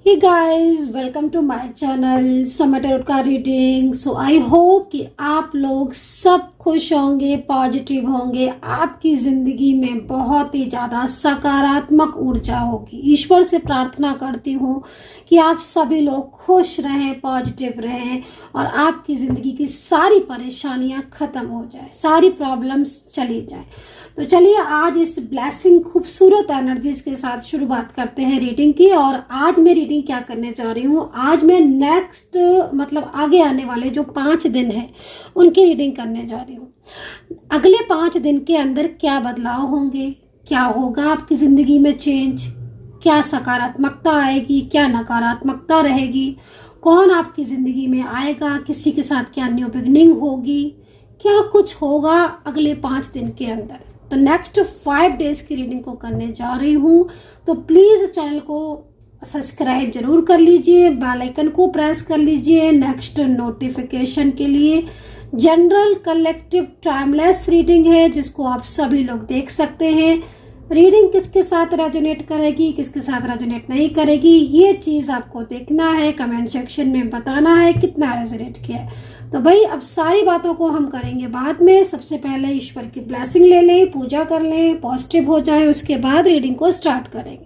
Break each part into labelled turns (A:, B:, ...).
A: Hey guys, welcome to my channel समय tarot का reading. So I hope कि आप लोग सब खुश होंगे, पॉजिटिव होंगे, आपकी ज़िंदगी में बहुत ही ज़्यादा सकारात्मक ऊर्जा होगी। ईश्वर से प्रार्थना करती हूँ कि आप सभी लोग खुश रहें, पॉजिटिव रहें और आपकी ज़िंदगी की सारी परेशानियाँ ख़त्म हो जाए, सारी प्रॉब्लम्स चली जाए। तो चलिए आज इस ब्लेसिंग खूबसूरत एनर्जीज के साथ शुरुआत करते हैं रीडिंग की। और आज मैं रीडिंग क्या करने जा रही हूँ, आज मैं नेक्स्ट आगे आने वाले जो 5 दिन हैं उनकी रीडिंग करने जा रही हूँ। अगले 5 दिन के अंदर क्या बदलाव होंगे, क्या होगा आपकी ज़िंदगी में चेंज, क्या सकारात्मकता आएगी, क्या नकारात्मकता रहेगी, कौन आपकी ज़िंदगी में आएगा, किसी के साथ क्या न्यू बिगनिंग होगी, क्या कुछ होगा अगले 5 दिन के अंदर। तो नेक्स्ट 5 डेज की रीडिंग को करने जा रही हूँ। तो प्लीज़ चैनल को सब्सक्राइब जरूर कर लीजिए, बेल आइकन को प्रेस कर लीजिए नेक्स्ट नोटिफिकेशन के लिए। जनरल कलेक्टिव टाइमलेस रीडिंग है जिसको आप सभी लोग देख सकते हैं। रीडिंग किसके साथ रेजोनेट करेगी, किसके साथ रेजोनेट नहीं करेगी, ये चीज़ आपको देखना है, कमेंट सेक्शन में बताना है कितना रेजोनेट किया है। तो भाई अब सारी बातों को हम करेंगे बाद में। सबसे पहले ईश्वर की ब्लेसिंग ले लें, पूजा कर लें, पॉजिटिव हो जाए, उसके बाद रीडिंग को स्टार्ट करेंगे।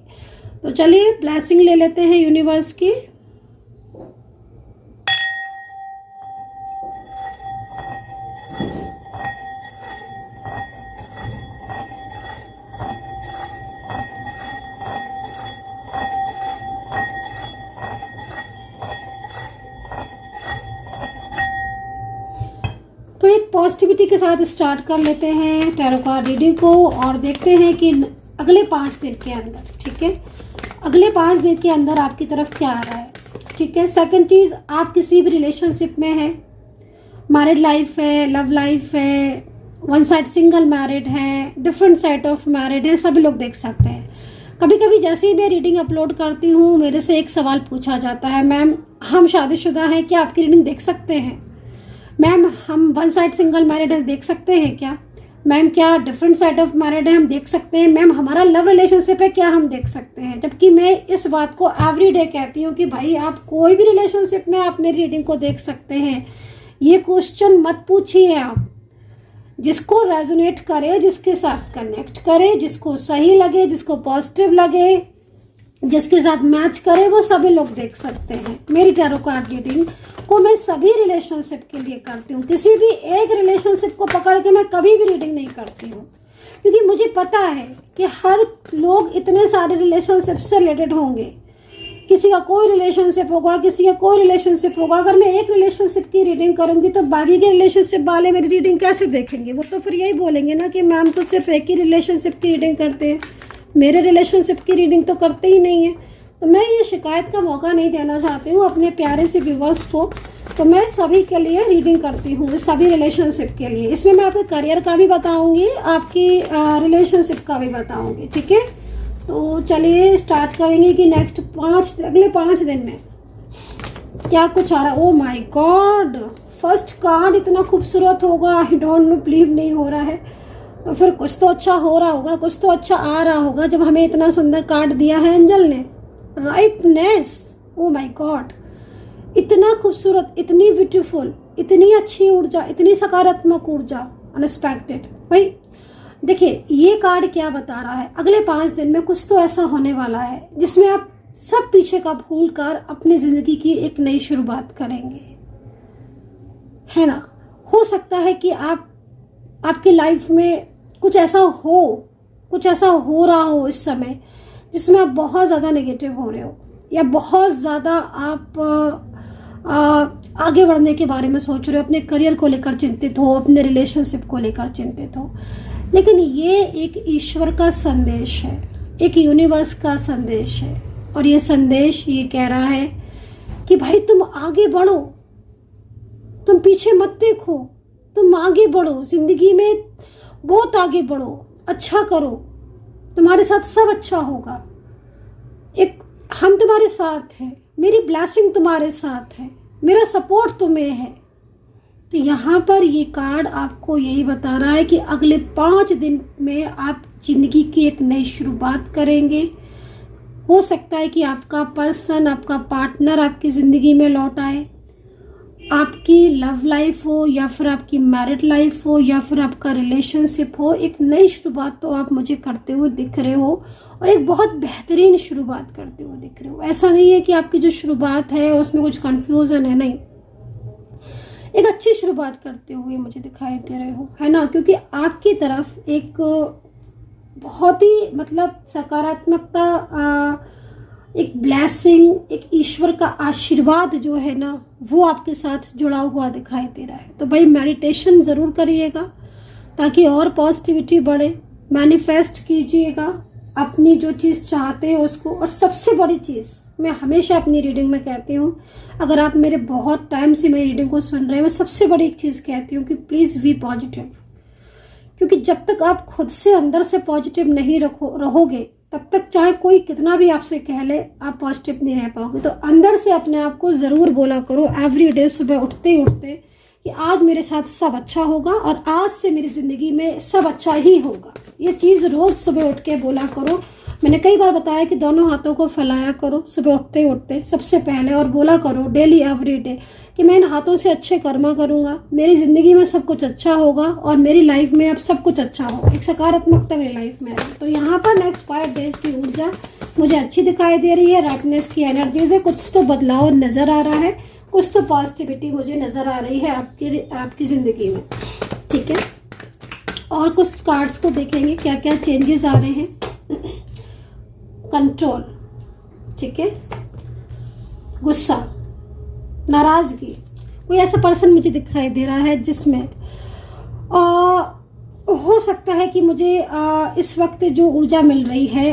A: तो चलिए ब्लेसिंग ले लेते हैं यूनिवर्स की। तो एक पॉजिटिविटी के साथ स्टार्ट कर लेते हैं टैरो कार्ड रीडिंग को और देखते हैं कि अगले 5 दिन के अंदर, ठीक है, अगले 5 दिन के अंदर आपकी तरफ क्या आ रहा है। ठीक है, सेकंड चीज़, आप किसी भी रिलेशनशिप में हैं, मैरिड लाइफ है, लव लाइफ है, वन साइड सिंगल मैरिड है, डिफरेंट साइड ऑफ मैरिड है, सभी लोग देख सकते हैं। कभी कभी जैसे ही मैं रीडिंग अपलोड करती हूँ मेरे से एक सवाल पूछा जाता है, मैम हम शादीशुदा हैं, क्या आपकी रीडिंग देख सकते हैं? मैम हम वन साइड सिंगल मैरिड है, देख सकते हैं क्या? मैम क्या डिफरेंट साइड ऑफ मैरिड है, हम देख सकते हैं? मैम हमारा लव रिलेशनशिप है, क्या हम देख सकते हैं? जबकि मैं इस बात को एवरीडे कहती हूँ कि भाई आप कोई भी रिलेशनशिप में आप मेरी रीडिंग को देख सकते हैं। ये क्वेश्चन मत पूछिए आप। जिसको रेजोनेट करे, जिसके साथ कनेक्ट करे, जिसको सही लगे, जिसको पॉजिटिव लगे, जिसके साथ मैच करे, वो सभी लोग देख सकते हैं। मेरी टैरो कार्ड रीडिंग को मैं सभी रिलेशनशिप के लिए करती हूँ। किसी भी एक रिलेशनशिप को पकड़ के मैं कभी भी रीडिंग नहीं करती हूँ, क्योंकि मुझे पता है कि हर लोग इतने सारे रिलेशनशिप से रिलेटेड होंगे। किसी का कोई रिलेशनशिप होगा, किसी का कोई रिलेशनशिप होगा। अगर मैं एक रिलेशनशिप की रीडिंग करूंगी तो बाकी के रिलेशनशिप वाले मेरी रीडिंग कैसे देखेंगे? वो तो फिर यही बोलेंगे ना कि मैम तो सिर्फ एक ही रिलेशनशिप की रीडिंग करते हैं, मेरे रिलेशनशिप की रीडिंग तो करते ही नहीं है। तो मैं ये शिकायत का मौका नहीं देना चाहती हूँ अपने प्यारे से व्यूवर्स को। तो मैं सभी के लिए रीडिंग करती हूँ, सभी रिलेशनशिप के लिए। इसमें मैं आपके करियर का भी बताऊँगी, आपकी रिलेशनशिप का भी बताऊँगी, ठीक है। तो चलिए स्टार्ट करेंगे कि नेक्स्ट अगले 5 दिन में क्या कुछ आ रहा है। Oh my God, first card इतना खूबसूरत होगा, आई डोंट नो, बिलीव नहीं हो रहा है। तो फिर कुछ तो अच्छा हो रहा होगा, कुछ तो अच्छा आ रहा होगा जब हमें इतना सुंदर कार्ड दिया है एंजल ने। राइपनेस, ओ माय गॉड, इतना खूबसूरत, इतनी ब्यूटीफुल, इतनी अच्छी ऊर्जा, इतनी सकारात्मक ऊर्जा, अनएक्सपेक्टेड। भाई देखिए ये कार्ड क्या बता रहा है, अगले 5 दिन में कुछ तो ऐसा होने वाला है जिसमें आप सब पीछे का भूल कर अपनी जिंदगी की एक नई शुरुआत करेंगे, है ना। हो सकता है कि आपकी लाइफ में कुछ ऐसा हो रहा हो इस समय जिसमें आप बहुत ज़्यादा नेगेटिव हो रहे हो, या बहुत ज़्यादा आप आगे बढ़ने के बारे में सोच रहे हो, अपने करियर को लेकर चिंतित हो, अपने रिलेशनशिप को लेकर चिंतित हो। लेकिन ये एक ईश्वर का संदेश है, एक यूनिवर्स का संदेश है, और ये संदेश ये कह रहा है कि भाई तुम आगे बढ़ो, तुम पीछे मत देखो, तुम आगे बढ़ो, जिंदगी में बहुत आगे बढ़ो, अच्छा करो, तुम्हारे साथ सब अच्छा होगा। हम तुम्हारे साथ हैं, मेरी ब्लेसिंग तुम्हारे साथ है, मेरा सपोर्ट तुम्हें है। तो यहाँ पर ये कार्ड आपको यही बता रहा है कि अगले 5 दिन में आप जिंदगी की एक नई शुरुआत करेंगे। हो सकता है कि आपका पर्सन, आपका पार्टनर आपकी ज़िंदगी में लौट आए, आपकी लव लाइफ हो या फिर आपकी मैरिड लाइफ हो या फिर आपका रिलेशनशिप हो, एक नई शुरुआत तो आप मुझे करते हुए दिख रहे हो और एक बहुत बेहतरीन शुरुआत करते हुए दिख रहे हो। ऐसा नहीं है कि आपकी जो शुरुआत है उसमें कुछ कंफ्यूजन है, नहीं, एक अच्छी शुरुआत करते हुए मुझे दिखाई दे रहे हो, है ना, क्योंकि आपकी तरफ एक बहुत ही मतलब सकारात्मकता, एक ब्लेसिंग, एक ईश्वर का आशीर्वाद जो है ना वो आपके साथ जुड़ा हुआ दिखाई दे रहा है। तो भाई मेडिटेशन ज़रूर करिएगा ताकि और पॉजिटिविटी बढ़े, मैनिफेस्ट कीजिएगा अपनी जो चीज़ चाहते हो उसको। और सबसे बड़ी चीज़ मैं हमेशा अपनी रीडिंग में कहती हूँ, अगर आप मेरे बहुत टाइम से मेरी रीडिंग को सुन रहे हैं, मैं सबसे बड़ी एक चीज़ कहती हूँ कि प्लीज़ बी पॉजिटिव, क्योंकि जब तक आप खुद से अंदर से पॉजिटिव नहीं रहोगे तब तक चाहे कोई कितना भी आपसे कह ले, आप पॉजिटिव नहीं रह पाओगे। तो अंदर से अपने आप को ज़रूर बोला करो एवरी डे, सुबह उठते उठते, कि आज मेरे साथ सब अच्छा होगा और आज से मेरी ज़िंदगी में सब अच्छा ही होगा। ये चीज़ रोज़ सुबह उठ के बोला करो। मैंने कई बार बताया कि दोनों हाथों को फैलाया करो सुबह उठते उठते सबसे पहले, और बोला करो डेली एवरी डे कि मैं इन हाथों से अच्छे कर्मा करूँगा, मेरी ज़िंदगी में सब कुछ अच्छा होगा और मेरी लाइफ में अब सब कुछ अच्छा होगा, एक सकारात्मकता मेरी लाइफ में आएगी। तो यहाँ पर नेक्स्ट 5 डेज की ऊर्जा मुझे अच्छी दिखाई दे रही है, राइटनेस की एनर्जीज है, कुछ तो बदलाव नज़र आ रहा है, कुछ तो पॉजिटिविटी मुझे नज़र आ रही है आपकी ज़िंदगी में, ठीक है। और कुछ कार्ड्स को देखेंगे क्या क्या चेंजेस आ रहे हैं। कंट्रोल, ठीक है, गुस्सा, नाराजगी, कोई ऐसा पर्सन मुझे दिखाई दे रहा है जिसमें हो सकता है कि मुझे इस वक्त जो ऊर्जा मिल रही है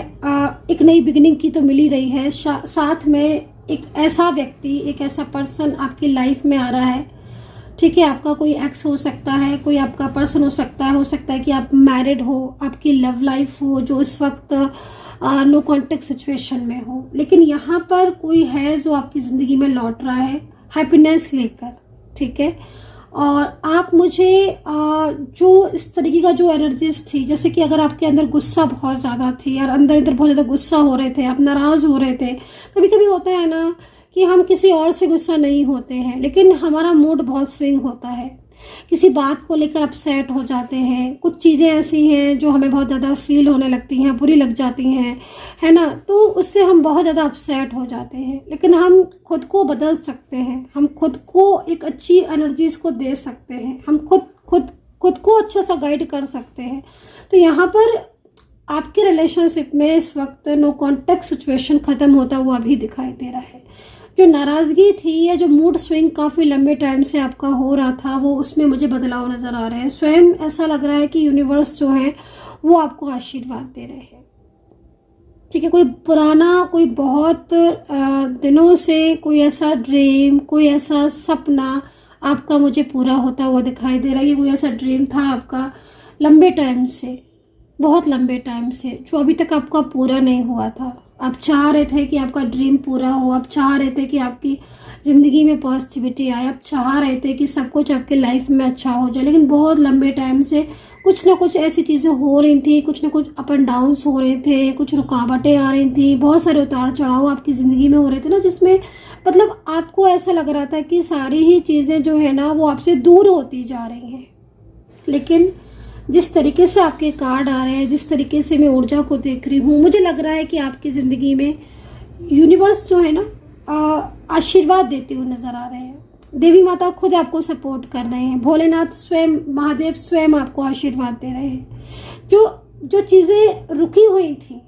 A: एक नई बिगिनिंग की तो मिल ही रही है, साथ में एक ऐसा व्यक्ति, एक ऐसा पर्सन आपकी लाइफ में आ रहा है, ठीक है। आपका कोई एक्स हो सकता है, कोई आपका पर्सन हो सकता है कि आप मैरिड हो, आपकी लव लाइफ हो जो इस वक्त नो कॉन्टेक्ट सिचुएशन में हो, लेकिन यहाँ पर कोई है जो आपकी ज़िंदगी में लौट रहा है हैप्पीनेस लेकर, ठीक है। और आप मुझे जो इस तरीके का जो एनर्जीज थी, जैसे कि अगर आपके अंदर गुस्सा बहुत ज़्यादा थी और अंदर बहुत ज़्यादा गुस्सा हो रहे थे, आप नाराज़ हो रहे थे, कभी कभी होता है ना कि हम किसी और से गुस्सा नहीं होते हैं लेकिन हमारा मूड बहुत स्विंग होता है, किसी बात को लेकर अपसेट हो जाते हैं, कुछ चीज़ें ऐसी हैं जो हमें बहुत ज़्यादा फील होने लगती हैं, बुरी लग जाती हैं, है ना, तो उससे हम बहुत ज़्यादा अपसेट हो जाते हैं। लेकिन हम खुद को बदल सकते हैं, हम खुद को एक अच्छी एनर्जीज को दे सकते हैं, हम खुद को अच्छा सा गाइड कर सकते हैं। तो यहाँ पर आपके रिलेशनशिप में इस वक्त नो कॉन्टेक्ट सिचुएशन ख़त्म होता हुआ भी दिखाई दे रहा है। जो नाराज़गी थी या जो मूड स्विंग काफ़ी लंबे टाइम से आपका हो रहा था, वो उसमें मुझे बदलाव नज़र आ रहे हैं। स्वयं ऐसा लग रहा है कि यूनिवर्स जो है वो आपको आशीर्वाद दे रहे हैं, ठीक है। कोई पुराना, कोई बहुत दिनों से कोई ऐसा ड्रीम, कोई ऐसा सपना आपका मुझे पूरा होता हुआ दिखाई दे रहा है कि कोई ऐसा ड्रीम था आपका लंबे टाइम से, बहुत लंबे टाइम से, जो अभी तक आपका पूरा नहीं हुआ था। आप चाह रहे थे कि आपका ड्रीम पूरा हो, आप चाह रहे थे कि आपकी ज़िंदगी में पॉजिटिविटी आए, आप चाह रहे थे कि सब कुछ आपके लाइफ में अच्छा हो जाए, लेकिन बहुत लंबे टाइम से कुछ ना कुछ ऐसी चीज़ें हो रही थी, कुछ ना कुछ अप एंड डाउन्स हो रहे थे, कुछ रुकावटें आ रही थी, बहुत सारे उतार चढ़ाव आपकी ज़िंदगी में हो रहे थे ना, जिसमें मतलब आपको ऐसा लग रहा था कि सारी ही चीज़ें जो है ना वो आपसे दूर होती जा रही हैं। लेकिन जिस तरीके से आपके कार्ड आ रहे हैं, जिस तरीके से मैं ऊर्जा को देख रही हूँ, मुझे लग रहा है कि आपकी ज़िंदगी में यूनिवर्स जो है ना आशीर्वाद देते हुए नज़र आ रहे हैं। देवी माता खुद आपको सपोर्ट कर रहे हैं, भोलेनाथ स्वयं, महादेव स्वयं आपको आशीर्वाद दे रहे हैं। जो चीज़ें रुकी हुई थी,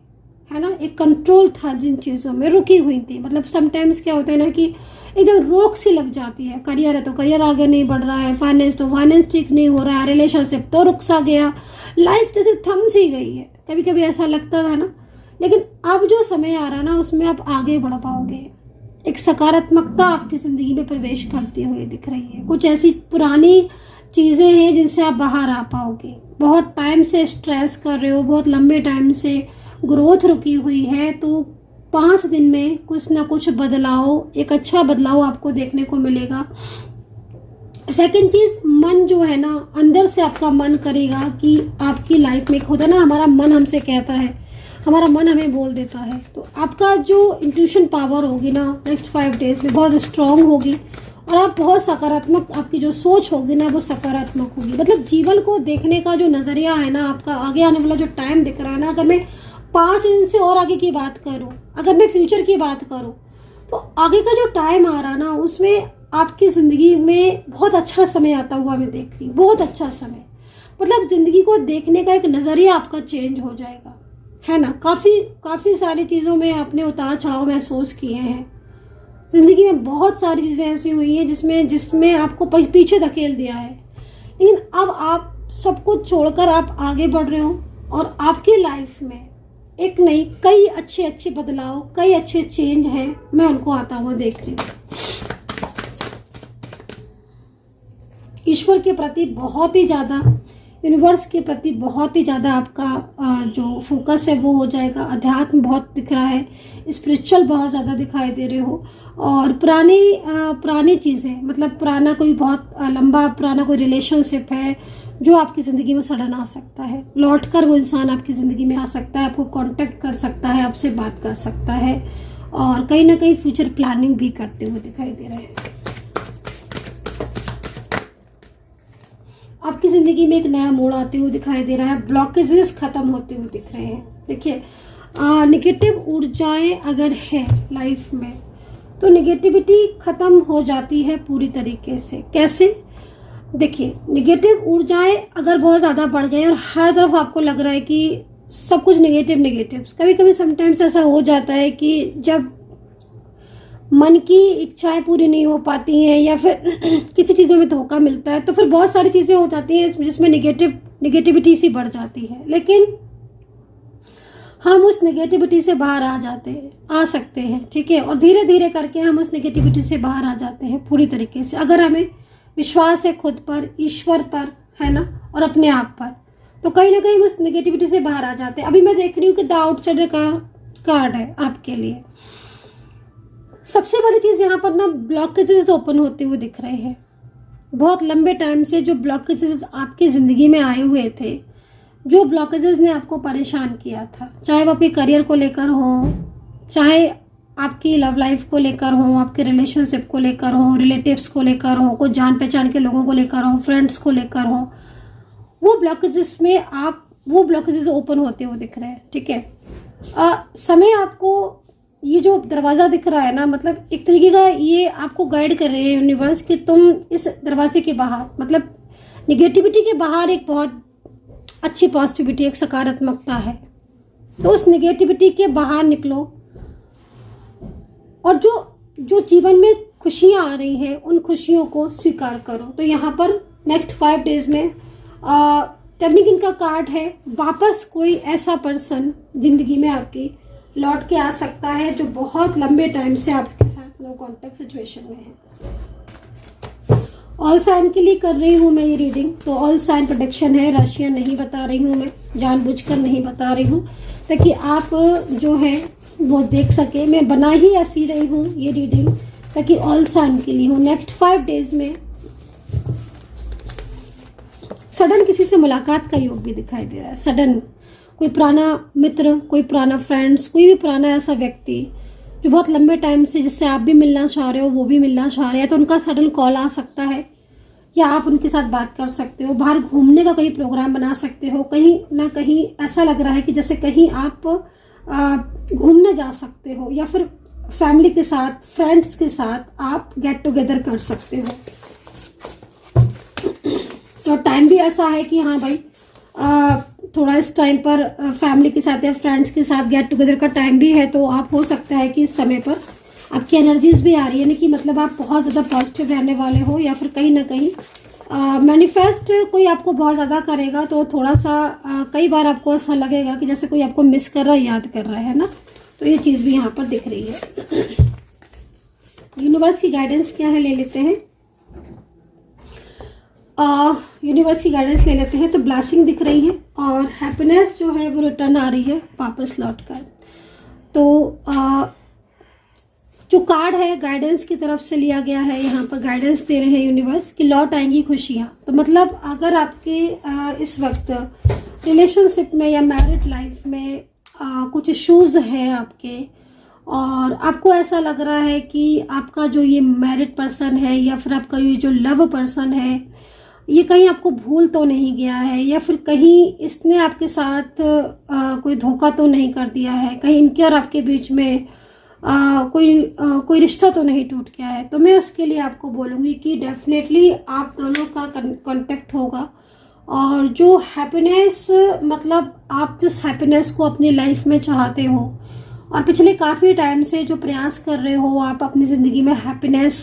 A: है ना, एक कंट्रोल था जिन चीज़ों में, रुकी हुई थी। मतलब समटाइम्स क्या होता है ना कि एकदम रोक सी लग जाती है। करियर है तो करियर आगे नहीं बढ़ रहा है, फाइनेंस तो फाइनेंस ठीक नहीं हो रहा है, रिलेशनशिप तो रुक सा गया, लाइफ जैसे थम सी गई है, कभी कभी ऐसा लगता था ना। लेकिन अब जो समय आ रहा है ना उसमें आप आगे बढ़ पाओगे, एक सकारात्मकता आपकी ज़िंदगी में प्रवेश करती हुई दिख रही है। कुछ ऐसी पुरानी चीज़ें हैं जिनसे आप बाहर आ पाओगे। बहुत टाइम से स्ट्रेस कर रहे हो, बहुत लंबे टाइम से ग्रोथ रुकी हुई है, तो 5 दिन में कुछ ना कुछ बदलाव, एक अच्छा बदलाव आपको देखने को मिलेगा। सेकंड चीज़, मन जो है ना, अंदर से आपका मन करेगा कि आपकी लाइफ में, होता है ना हमारा मन हमसे कहता है, हमारा मन हमें बोल देता है। तो आपका जो इंट्यूशन पावर होगी ना नेक्स्ट 5 डेज में बहुत स्ट्रांग होगी और आप बहुत सकारात्मक, आपकी जो सोच होगी ना वो सकारात्मक होगी। मतलब जीवन को देखने का जो नज़रिया है ना आपका, आगे आने वाला जो टाइम दिख रहा है ना, अगर मैं 5 दिन से और आगे की बात करूँ, अगर मैं फ्यूचर की बात करूँ, तो आगे का जो टाइम आ रहा ना उसमें आपकी ज़िंदगी में बहुत अच्छा समय आता हुआ मैं देख रही हूँ, बहुत अच्छा समय। मतलब ज़िंदगी को देखने का एक नज़रिया आपका चेंज हो जाएगा, है ना। काफ़ी सारी चीज़ों में आपने उतार चढ़ाव महसूस किए हैं ज़िंदगी में, बहुत सारी चीज़ें ऐसी हुई हैं जिसमें आपको पीछे धकेल दिया है, लेकिन अब आप सब कुछ छोड़कर आप आगे बढ़ रहे हो और आपकी लाइफ में एक नई कई अच्छे बदलाव, कई अच्छे चेंज हैं, मैं उनको आता हुआ देख रही हूँ। ईश्वर के प्रति बहुत ही ज़्यादा, यूनिवर्स के प्रति बहुत ही ज़्यादा आपका जो फोकस है वो हो जाएगा। अध्यात्म बहुत दिख रहा है, स्पिरिचुअल बहुत ज़्यादा दिखाई दे रहे हो, और पुरानी चीज़ें, मतलब पुराना कोई बहुत लंबा पुराना कोई रिलेशनशिप है जो आपकी ज़िंदगी में सडन आ सकता है, लौट कर वो इंसान आपकी ज़िंदगी में आ सकता है, आपको कांटेक्ट कर सकता है, आपसे बात कर सकता है, और कहीं ना कहीं फ्यूचर प्लानिंग भी करते हुए दिखाई दे रहे हैं। आपकी ज़िंदगी में एक नया मोड़ आते हुए दिखाई दे रहा है, ब्लॉकेजेस खत्म होते हुए दिख रहे हैं। देखिए निगेटिव ऊर्जाएं अगर है लाइफ में तो निगेटिविटी खत्म हो जाती है पूरी तरीके से। कैसे? देखिए निगेटिव ऊर्जाएं अगर बहुत ज़्यादा बढ़ गई और हर तरफ आपको लग रहा है कि सब कुछ निगेटिव, कभी कभी समटाइम्स ऐसा हो जाता है कि जब मन की इच्छाएं पूरी नहीं हो पाती हैं या फिर किसी चीज़ों में धोखा मिलता है तो फिर बहुत सारी चीज़ें हो जाती हैं जिसमें निगेटिविटी सी बढ़ जाती है, लेकिन हम उस नेगेटिविटी से बाहर आ सकते हैं, ठीक है। और धीरे धीरे करके हम उस नेगेटिविटी से बाहर आ जाते हैं पूरी तरीके से, अगर हमें विश्वास है खुद पर, ईश्वर पर, है ना, और अपने आप पर, तो कहीं ना कहीं उस नेगेटिविटी से बाहर आ जाते हैं। अभी मैं देख रही हूँ कि द आउटसाइडर का कार्ड है आपके लिए। सबसे बड़ी चीज़ यहाँ पर ना ब्लॉकेजेस ओपन होते हुए दिख रहे हैं। बहुत लंबे टाइम से जो ब्लॉकेजेस आपकी ज़िंदगी में आए हुए थे, जो ब्लॉकेजेस ने आपको परेशान किया था, चाहे वो आपके करियर को लेकर हो, चाहे आपकी लव लाइफ को लेकर हो, आपके रिलेशनशिप को लेकर हो, रिलेटिव्स को लेकर हो, कुछ जान पहचान के लोगों को लेकर हो, फ्रेंड्स को लेकर हो, वो ब्लॉकेजेस ओपन होते हुए दिख रहे हैं, ठीक है। समय आपको ये जो दरवाज़ा दिख रहा है ना, मतलब एक तरीके का ये आपको गाइड कर रहे हैं यूनिवर्स कि तुम इस दरवाजे के बाहर, मतलब निगेटिविटी के बाहर एक बहुत अच्छी पॉजिटिविटी, एक सकारात्मकता है, तो उस निगेटिविटी के बाहर निकलो और जो जीवन में खुशियाँ आ रही हैं उन खुशियों को स्वीकार करो। तो यहाँ पर नेक्स्ट 5 डेज में टर्निंग का कार्ड है। वापस कोई ऐसा पर्सन जिंदगी में आपकी लौट के आ सकता है जो बहुत लंबे टाइम से आपके साथ नो कॉन्टेक्ट सिचुएशन में है। ऑल साइन के लिए कर रही हूँ मैं ये रीडिंग, तो ऑल साइन प्रोटेक्शन है, राशियाँ नहीं बता रही हूँ मैं, जानबूझकर नहीं बता रही हूँ ताकि आप जो है वो देख सके। मैं बना ही ऐसी रही हूँ ये रीडिंग ताकि ऑल साइन के लिए हो। नेक्स्ट 5 डेज में सडन किसी से मुलाकात का योग भी दिखाई दे रहा है। सडन कोई पुराना मित्र, कोई पुराना फ्रेंड्स, कोई भी पुराना ऐसा व्यक्ति जो बहुत लंबे टाइम से जिससे आप भी मिलना चाह रहे हो, वो भी मिलना चाह रहे हैं, तो उनका सडन कॉल आ सकता है या आप उनके साथ बात कर सकते हो। बाहर घूमने का कोई प्रोग्राम बना सकते हो। कहीं ना कहीं ऐसा लग रहा है कि जैसे कहीं आप घूमने जा सकते हो या फिर फैमिली के साथ, फ्रेंड्स के साथ आप गेट टुगेदर कर सकते हो। तो टाइम भी ऐसा है कि हाँ भाई थोड़ा इस टाइम पर फैमिली के साथ या फ्रेंड्स के साथ गेट टुगेदर का टाइम भी है, तो आप हो सकता है कि इस समय पर आपकी एनर्जीज भी आ रही है, यानी कि मतलब आप बहुत ज़्यादा पॉजिटिव रहने वाले हो या फिर कहीं ना कहीं मैनिफेस्ट कोई आपको बहुत ज़्यादा करेगा, तो थोड़ा सा कई बार आपको ऐसा लगेगा कि जैसे कोई आपको मिस कर रहा है, याद कर रहा है ना, तो ये चीज़ भी यहाँ पर दिख रही है। यूनिवर्स की गाइडेंस क्या है ले लेते हैं। यूनिवर्स की गाइडेंस ले लेते हैं तो ब्लेसिंग दिख रही है और हैप्पीनेस जो है वो रिटर्न आ रही है वापस लौट कर। तो जो कार्ड है गाइडेंस की तरफ से लिया गया है, यहाँ पर गाइडेंस दे रहे हैं यूनिवर्स कि लौट आएंगी खुशियाँ। तो मतलब अगर आपके इस वक्त रिलेशनशिप में या मैरिड लाइफ में कुछ इश्यूज हैं आपके, और आपको ऐसा लग रहा है कि आपका जो ये मैरिड पर्सन है या फिर आपका ये जो लव पर्सन है, ये कहीं आपको भूल तो नहीं गया है, या फिर कहीं इसने आपके साथ कोई धोखा तो नहीं कर दिया है, कहीं इनके और आपके बीच में कोई रिश्ता तो नहीं टूट गया है। तो मैं उसके लिए आपको बोलूँगी कि डेफिनेटली आप दोनों का कांटेक्ट होगा, और जो हैप्पीनेस, मतलब आप जिस हैप्पीनेस को अपनी लाइफ में चाहते हो और पिछले काफ़ी टाइम से जो प्रयास कर रहे हो आप अपनी ज़िंदगी में हैप्पीनेस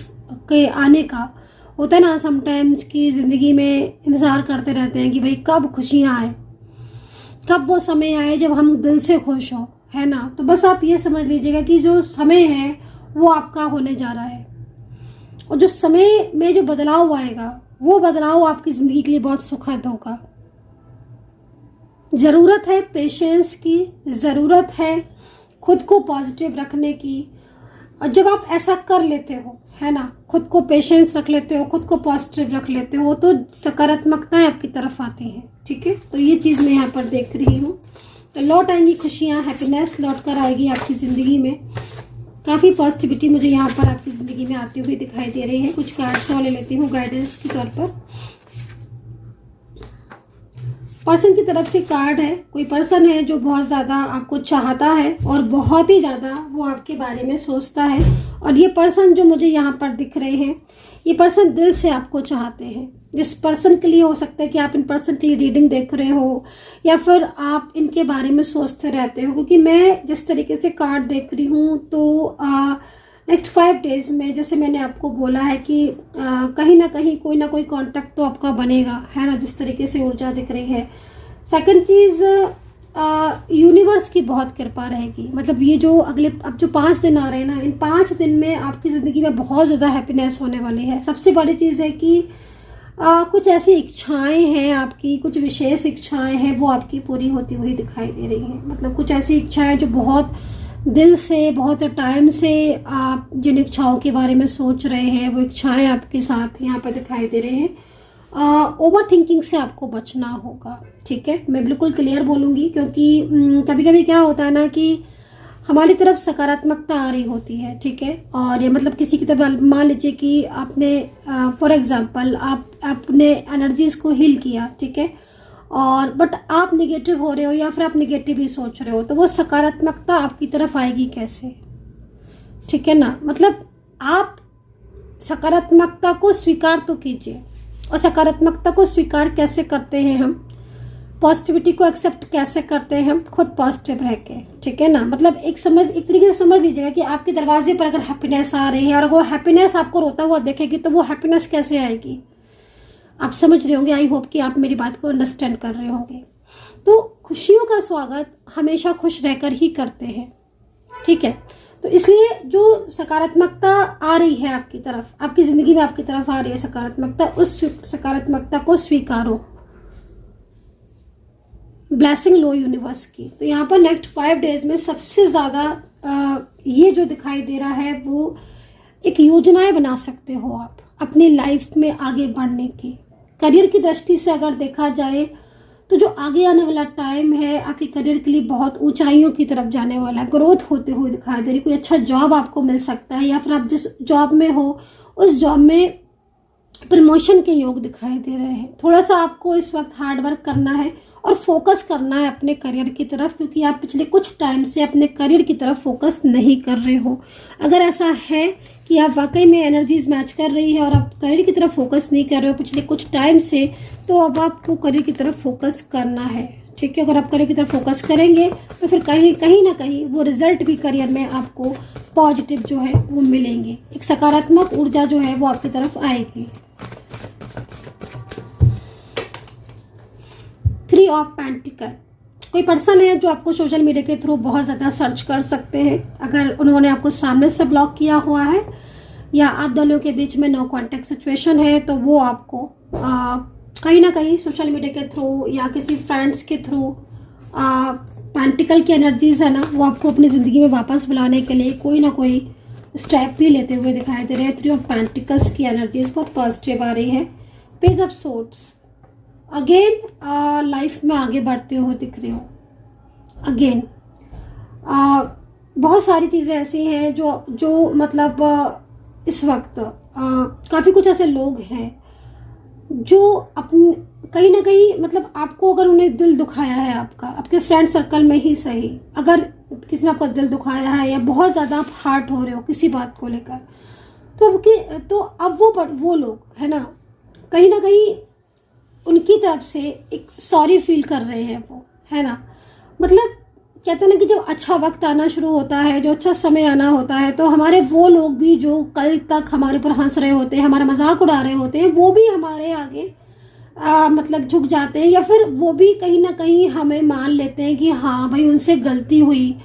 A: के आने का, होता है ना समटाइम्स कि ज़िंदगी में इंतज़ार करते रहते हैं कि भाई कब खुशियाँ आए, कब वो समय आए जब हम दिल से खुश हो, है ना। तो बस आप ये समझ लीजिएगा कि जो समय है वो आपका होने जा रहा है, और जो समय में जो बदलाव आएगा वो बदलाव आपकी ज़िंदगी के लिए बहुत सुखद होगा। ज़रूरत है पेशेंस की, ज़रूरत है खुद को पॉजिटिव रखने की, और जब आप ऐसा कर लेते हो, है ना, खुद को पेशेंस रख लेते हो, खुद को पॉजिटिव रख लेते हो, तो सकारात्मकताएं आपकी तरफ आती हैं। ठीक है, तो ये चीज़ मैं यहाँ पर देख रही हूँ। तो लौट आएंगी खुशियाँ, हैप्पीनेस लौट कर आएगी आपकी ज़िंदगी में। काफ़ी पॉजिटिविटी मुझे यहाँ पर आपकी ज़िंदगी में आती हुई दिखाई दे रही है। कुछ कार्ड्स और ले लेती हूँ गाइडेंस के तौर पर। पर्सन की तरफ से कार्ड है, कोई पर्सन है जो बहुत ज़्यादा आपको चाहता है और बहुत ही ज़्यादा वो आपके बारे में सोचता है, और ये पर्सन जो मुझे यहाँ पर दिख रहे हैं, ये पर्सन दिल से आपको चाहते हैं। जिस पर्सन के लिए हो सकता है कि आप इन पर्सन के लिए रीडिंग देख रहे हो, या फिर आप इनके बारे में सोचते रहते हो, क्योंकि मैं जिस तरीके से कार्ड देख रही हूँ तो नेक्स्ट 5 डेज में, जैसे मैंने आपको बोला है कि कहीं ना कहीं कोई ना कोई कांटेक्ट तो आपका बनेगा, है ना, जिस तरीके से ऊर्जा दिख रही है। सेकंड चीज़, यूनिवर्स की बहुत कृपा रहेगी। मतलब ये जो अगले अब जो 5 दिन आ रहे हैं ना, इन 5 दिन में आपकी ज़िंदगी में बहुत ज़्यादा हैप्पीनेस होने वाली है। सबसे बड़ी चीज़ है कि कुछ ऐसी इच्छाएं हैं आपकी, कुछ विशेष इच्छाएं हैं, वो आपकी पूरी होती हुई दिखाई दे रही हैं। मतलब कुछ ऐसी इच्छाएं जो बहुत दिल से, बहुत टाइम से आप जिन इच्छाओं के बारे में सोच रहे हैं, वो इच्छाएं आपके साथ यहाँ पर दिखाई दे रहे हैं। ओवर थिंकिंग से आपको बचना होगा। ठीक है, मैं बिल्कुल क्लियर बोलूँगी, क्योंकि कभी कभी क्या होता है ना कि हमारी तरफ सकारात्मकता आ रही होती है, ठीक है, और ये मतलब किसी की तरफ मान लीजिए कि आपने फॉर एग्जांपल आपने एनर्जीज को हील किया, ठीक है, और बट आप निगेटिव हो रहे हो या फिर आप निगेटिव ही सोच रहे हो, तो वो सकारात्मकता आपकी तरफ आएगी कैसे? ठीक है ना, मतलब आप सकारात्मकता को स्वीकार तो कीजिए, और सकारात्मकता को स्वीकार कैसे करते हैं हम, पॉजिटिविटी को एक्सेप्ट कैसे करते हैं हम, खुद पॉजिटिव रह के। ठीक है ना, मतलब एक तरीके से समझ लीजिएगा कि आपके दरवाजे पर अगर हैप्पीनेस आ रही है और वो हैप्पीनेस आपको रोता हुआ देखेगी, तो वो हैप्पीनेस कैसे आएगी? आप समझ रहे होंगे। आई होप कि आप मेरी बात को अंडरस्टैंड कर रहे होंगे। तो खुशियों का स्वागत हमेशा खुश रहकर ही करते हैं। ठीक है, तो इसलिए जो सकारात्मकता आ रही है आपकी तरफ, आपकी जिंदगी में आपकी तरफ आ रही है सकारात्मकता, उस सकारात्मकता को स्वीकारो, ब्लेसिंग लो यूनिवर्स की। तो यहाँ पर नेक्स्ट 5 डेज में सबसे ज़्यादा ये जो दिखाई दे रहा है, वो एक योजनाएं बना सकते हो आप अपनी लाइफ में आगे बढ़ने की। करियर की दृष्टि से अगर देखा जाए तो जो आगे आने वाला टाइम है आपके करियर के लिए बहुत ऊंचाइयों की तरफ जाने वाला है, ग्रोथ होते हुए दिखाई दे रही। कोई अच्छा जॉब आपको मिल सकता है, या फिर आप जिस जॉब में हो उस जॉब में प्रमोशन के योग दिखाई दे रहे हैं। थोड़ा सा आपको इस वक्त हार्ड वर्क करना है और फोकस करना है अपने करियर की तरफ, क्योंकि आप पिछले कुछ टाइम से अपने करियर की तरफ फोकस नहीं कर रहे हो। अगर ऐसा है कि आप वाकई में एनर्जीज मैच कर रही है और आप करियर की तरफ फोकस नहीं कर रहे हो पिछले कुछ टाइम से, तो अब आपको करियर की तरफ फोकस करना है। ठीक है, अगर आप करियर की तरफ फोकस करेंगे तो फिर कहीं ना कहीं वो रिजल्ट भी करियर में आपको पॉजिटिव जो है वो मिलेंगे। एक सकारात्मक ऊर्जा जो है वो आपकी तरफ आएगी। 3 ऑफ पेंटिकल, कोई पर्सन है जो आपको सोशल मीडिया के थ्रू बहुत ज़्यादा सर्च कर सकते हैं। अगर उन्होंने आपको सामने से ब्लॉक किया हुआ है या आप दोनों के बीच में नो कॉन्टेक्ट सिचुएशन है, तो वो आपको कहीं ना कहीं सोशल मीडिया के थ्रू या किसी फ्रेंड्स के थ्रू पेंटिकल की एनर्जीज है ना, वो आपको अपनी ज़िंदगी में वापस बुलाने के लिए कोई ना कोई स्टेप भी लेते हुए दिखाई दे रहे हैं। 3 ऑफ पेंटिकल्स की एनर्जीज बहुत पॉजिटिव आ रही है। Page of swords, again life में आगे बढ़ते हुए दिख रहे हो। अगेन बहुत सारी चीज़ें ऐसी हैं जो मतलब इस वक्त काफ़ी कुछ ऐसे लोग हैं जो अपने कहीं ना कहीं मतलब आपको, अगर उन्हें दिल दुखाया है आपका, आपके फ्रेंड सर्कल में ही सही, अगर किसी ने आपका दिल दुखाया है या बहुत ज़्यादा आप हर्ट हो रहे हो किसी बात को लेकर, तो अब वो लोग है ना, कहीं ना कहीं उनकी तरफ से एक सॉरी फील कर रहे हैं वो, है ना। मतलब कहते हैं ना कि जब अच्छा वक्त आना शुरू होता है, जो अच्छा समय आना होता है, तो हमारे वो लोग भी जो कल तक हमारे ऊपर हंस रहे होते हैं, हमारा मजाक उड़ा रहे होते हैं, वो भी हमारे आगे मतलब झुक जाते हैं, या फिर वो भी कहीं ना कहीं हमें मान लेते हैं कि हाँ भाई उनसे गलती हुई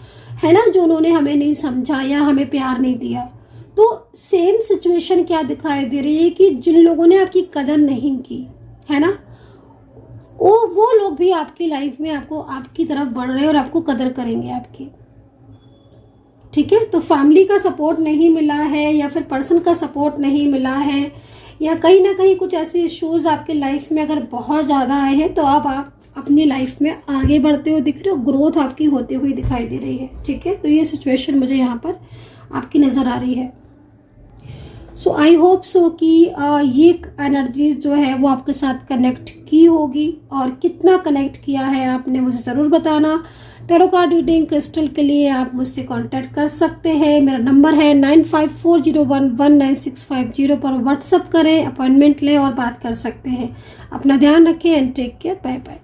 A: है ना, जो उन्होंने हमें नहीं समझा या हमें प्यार नहीं दिया। तो सेम सिचुएशन क्या दिखाई दे रही है कि जिन लोगों ने आपकी कदर नहीं की है ना, वो लोग भी आपकी लाइफ में आपकी तरफ बढ़ रहे हैं और आपको कदर करेंगे आपकी। ठीक है, तो फैमिली का सपोर्ट नहीं मिला है या फिर पर्सन का सपोर्ट नहीं मिला है, या कहीं ना कहीं कुछ ऐसे इश्यूज आपके लाइफ में अगर बहुत ज़्यादा आए हैं, तो अब आप अपनी लाइफ में आगे बढ़ते हुए दिख रहे हो, ग्रोथ आपकी होती हुई दिखाई दे रही है। ठीक है, तो ये सिचुएशन मुझे यहाँ पर आपकी नज़र आ रही है। सो आई होप सो कि ये एनर्जीज जो है वो आपके साथ कनेक्ट की होगी, और कितना कनेक्ट किया है आपने मुझे ज़रूर बताना। टैरो कार्ड रीडिंग क्रिस्टल के लिए आप मुझसे कांटेक्ट कर सकते हैं। मेरा नंबर है 9540119650 पर व्हाट्सअप करें, अपॉइंटमेंट लें और बात कर सकते हैं। अपना ध्यान रखें and take care, bye bye.